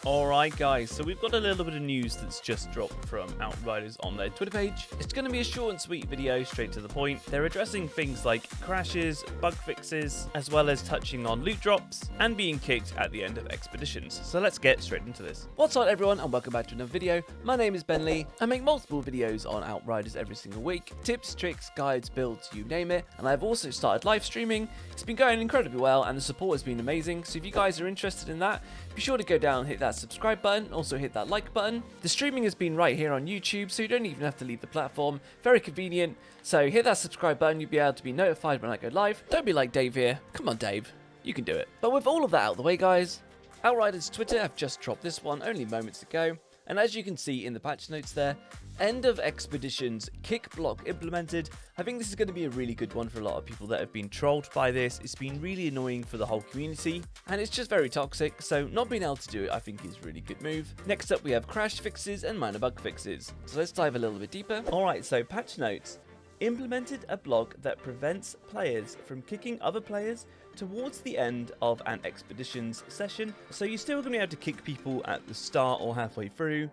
Alright guys, so we've got a little bit of news that's just dropped from Outriders on their Twitter page. It's going to be a short and sweet video, straight to the point. They're addressing things like crashes, bug fixes, as well as touching on loot drops and being kicked at the end of expeditions. So let's get straight into this. What's up everyone, and welcome back to another video. My name is Ben Lee. I make multiple videos on Outriders every single week. Tips, tricks, guides, builds, you name it. And I've also started live streaming. It's been going incredibly well and the support has been amazing. So if you guys are interested in that, be sure to go down and hit that subscribe button, also hit that like button. The streaming has been right here on YouTube, so you don't even have to leave the platform. Very convenient. So hit that subscribe button, you'll be able to be notified when I go live. Don't be like Dave here. Come on Dave, you can do it. But with all of that out of the way guys, Outriders Twitter have just dropped this one only moments ago. And as you can see in the patch notes there, end of expeditions kick block implemented. I think this is going to be a really good one for a lot of people that have been trolled by this. It's been really annoying for the whole community and it's just very toxic, so not being able to do it I think is a really good move. Next up we have crash fixes and minor bug fixes. So let's dive a little bit deeper. Alright, so patch notes. Implemented a block that prevents players from kicking other players towards the end of an expeditions session, so you're still going to be able to kick people at the start or halfway through.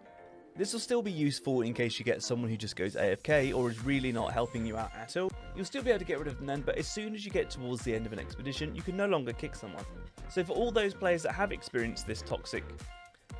This will still be useful in case you get someone who just goes AFK or is really not helping you out at all. You'll still be able to get rid of them then, but as soon as you get towards the end of an expedition, you can no longer kick someone. So for all those players that have experienced this toxic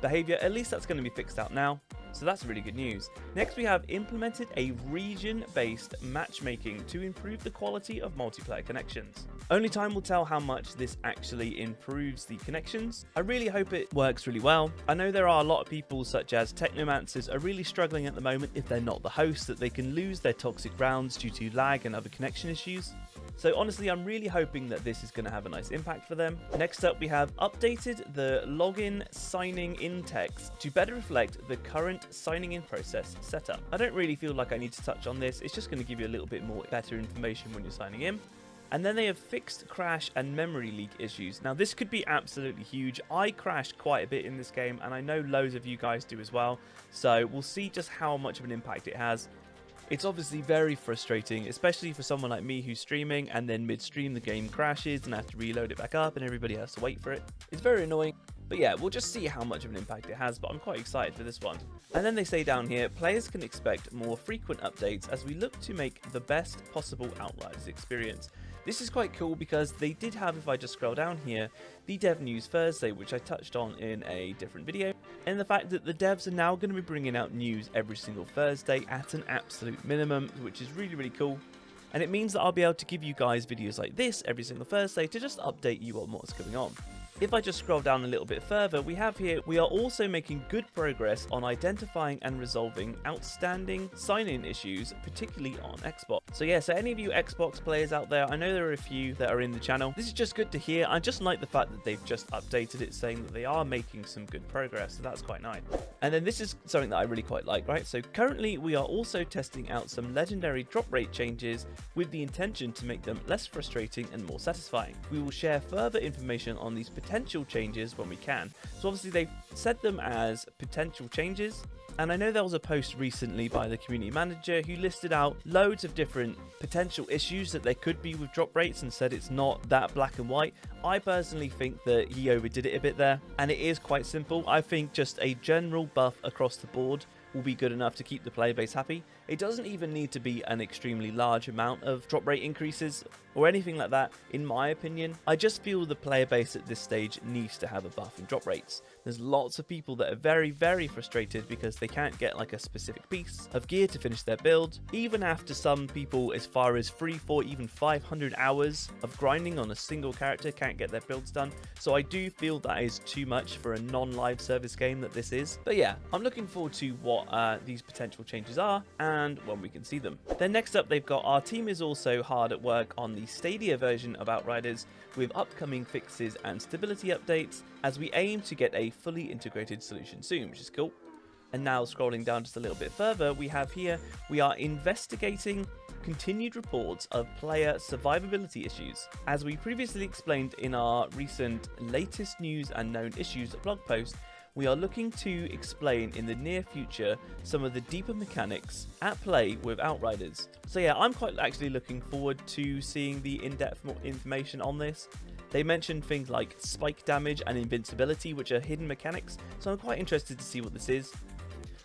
behavior, at least that's going to be fixed out now. So that's really good news. Next we have implemented a region-based matchmaking to improve the quality of multiplayer connections. Only time will tell how much this actually improves the connections. I really hope it works really well. I know there are a lot of people such as technomancers are really struggling at the moment if they're not the host, that they can lose their toxic rounds due to lag and other connection issues. So honestly, I'm really hoping that this is going to have a nice impact for them. Next up, we have updated the login signing in text to better reflect the current signing in process setup. I don't really feel like I need to touch on this. It's just going to give you a little bit more better information when you're signing in. And then they have fixed crash and memory leak issues. Now this could be absolutely huge. I crashed quite a bit in this game and I know loads of you guys do as well. So we'll see just how much of an impact it has. It's obviously very frustrating, especially for someone like me who's streaming and then mid-stream the game crashes and I have to reload it back up and everybody has to wait for it. It's very annoying. But yeah, we'll just see how much of an impact it has, but I'm quite excited for this one. And then they say down here, players can expect more frequent updates as we look to make the best possible Outriders experience. This is quite cool because they did have, if I just scroll down here, the Dev News Thursday, which I touched on in a different video. And the fact that the devs are now going to be bringing out news every single Thursday at an absolute minimum, which is really, really cool. And it means that I'll be able to give you guys videos like this every single Thursday to just update you on what's going on. If I just scroll down a little bit further, we have here, we are also making good progress on identifying and resolving outstanding sign-in issues, particularly on Xbox. So yeah, so any of you Xbox players out there, I know there are a few that are in the channel. This is just good to hear. I just like the fact that they've just updated it, saying that they are making some good progress, so that's quite nice. And then this is something that I really quite like, right? So currently we are also testing out some legendary drop rate changes with the intention to make them less frustrating and more satisfying. We will share further information on these potential changes when we can. So obviously they've set them as potential changes, and I know there was a post recently by the community manager who listed out loads of different potential issues that there could be with drop rates and said it's not that black and white. I personally think that he overdid it a bit there, and it is quite simple. I think just a general buff across the board will be good enough to keep the player base happy. It doesn't even need to be an extremely large amount of drop rate increases or anything like that, in my opinion. I just feel the player base at this stage needs to have a buff in drop rates. There's lots of people that are very, very frustrated because they can't get like a specific piece of gear to finish their build, even after some people as far as 3, 4, even 500 hours of grinding on a single character can't get their builds done. So I do feel that is too much for a non-live service game that this is. But yeah, I'm looking forward to what these potential changes are and when we can see them. Then next up, they've got our team is also hard at work on the Stadia version of Outriders with upcoming fixes and stability updates as we aim to get a fully integrated solution soon, which is cool. And now scrolling down just a little bit further, we have here, we are investigating continued reports of player survivability issues. As we previously explained in our recent latest news and known issues blog post, we are looking to explain in the near future some of the deeper mechanics at play with Outriders. So yeah, I'm quite actually looking forward to seeing the in-depth information on this. They mentioned things like spike damage and invincibility, which are hidden mechanics, so I'm quite interested to see what this is.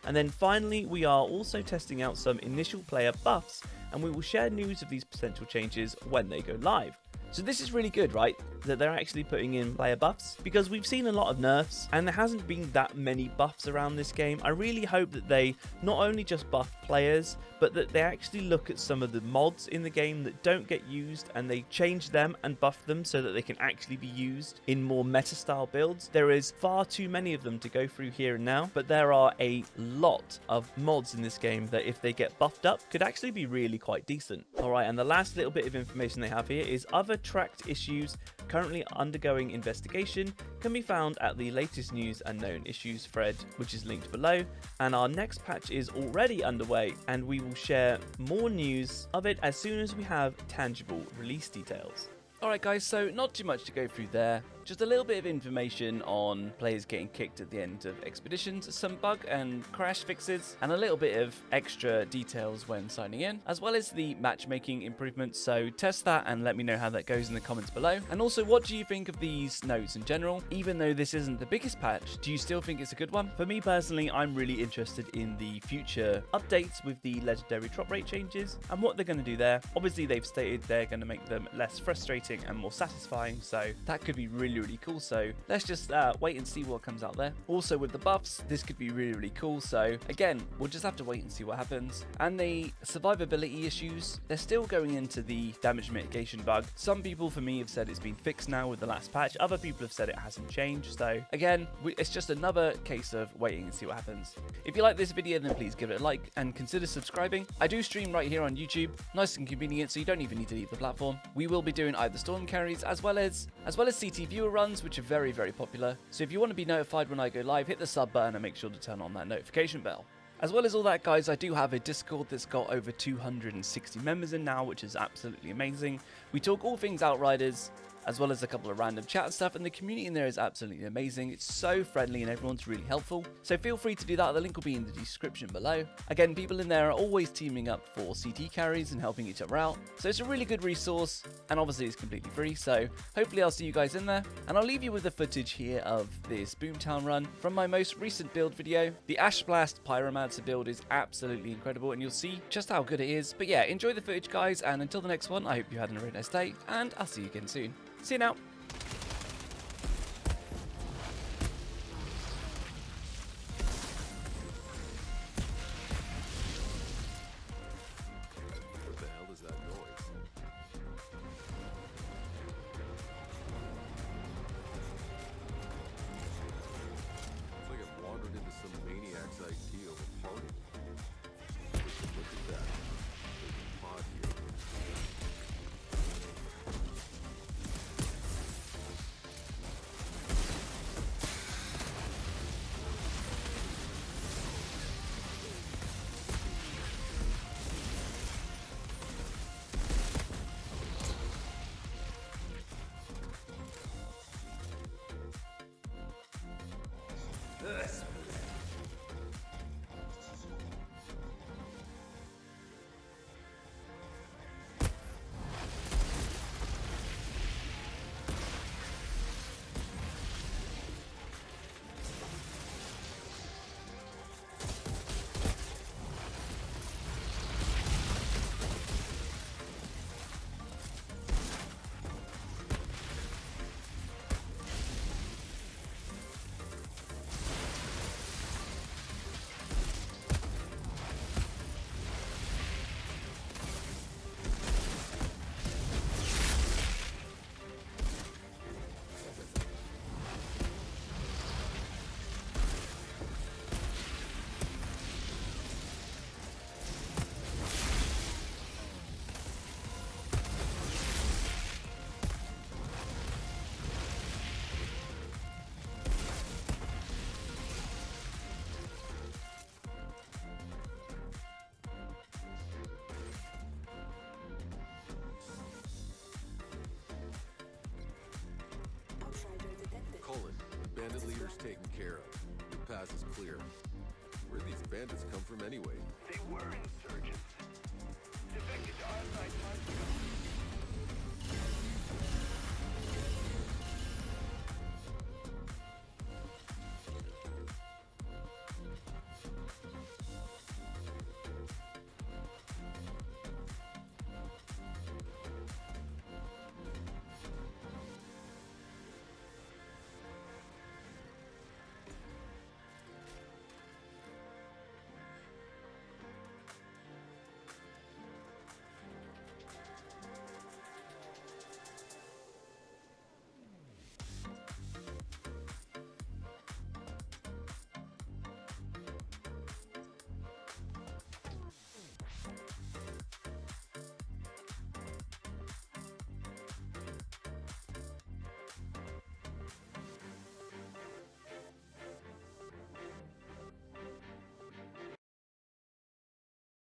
And then finally, we are also testing out some initial player buffs, and we will share news of these potential changes when they go live. So this is really good, right? That they're actually putting in player buffs, because we've seen a lot of nerfs and there hasn't been that many buffs around this game. I really hope that they not only just buff players, but that they actually look at some of the mods in the game that don't get used and they change them and buff them so that they can actually be used in more meta style builds. There is far too many of them to go through here and now, but there are a lot of mods in this game that if they get buffed up could actually be really quite decent. Alright, and the last little bit of information they have here is other tracked issues currently undergoing investigation can be found at the latest news and known issues thread, which is linked below, and our next patch is already underway and we will share more news of it as soon as we have tangible release details. Alright guys, so not too much to go through there. Just a little bit of information on players getting kicked at the end of expeditions, some bug and crash fixes, and a little bit of extra details when signing in, as well as the matchmaking improvements. So test that and let me know how that goes in the comments below. And also, what do you think of these notes in general? Even though this isn't the biggest patch, do you still think it's a good one? For me personally, I'm really interested in the future updates with the legendary drop rate changes and what they're going to do there. Obviously, they've stated they're going to make them less frustrating and more satisfying, so that could be really cool. So let's just wait and see what comes out there. Also with the buffs, this could be really cool. So again, we'll just have to wait and see what happens. And the survivability issues, they're still going into the damage mitigation bug. Some people for me have said it's been fixed now with the last patch. Other people have said it hasn't changed. So again, it's just another case of waiting and see what happens. If you like this video, then please give it a like and consider subscribing. I do stream right here on YouTube, nice and convenient, so you don't even need to leave the platform. We will be doing either storm carries as well as CT viewer runs, which are very popular. So if you want to be notified when I go live, hit the sub button and make sure to turn on that notification bell. As well as all that, guys, I do have a Discord that's got over 260 members in now, which is absolutely amazing. We talk all things Outriders, as well as a couple of random chat and stuff, and the community in there is absolutely amazing. It's so friendly and everyone's really helpful, so feel free to do that. The link will be in the description below. Again, people in there are always teaming up for CT carries and helping each other out, so it's a really good resource, and obviously it's completely free, so hopefully I'll see you guys in there. And I'll leave you with the footage here of this Boomtown run from my most recent build video. The Ash Blast Pyromancer build is absolutely incredible, and you'll see just how good it is. But yeah, enjoy the footage, guys, and until the next one, I hope you had a very nice day, and I'll see you again soon. See you now. What the hell is that noise? It's like I've wandered into some maniac's idea of a party. Look at that. There's a pod here. Bandit leader's taken care of. The pass is clear. Where did these bandits come from anyway? They were insurgents. Defected to our side months ago.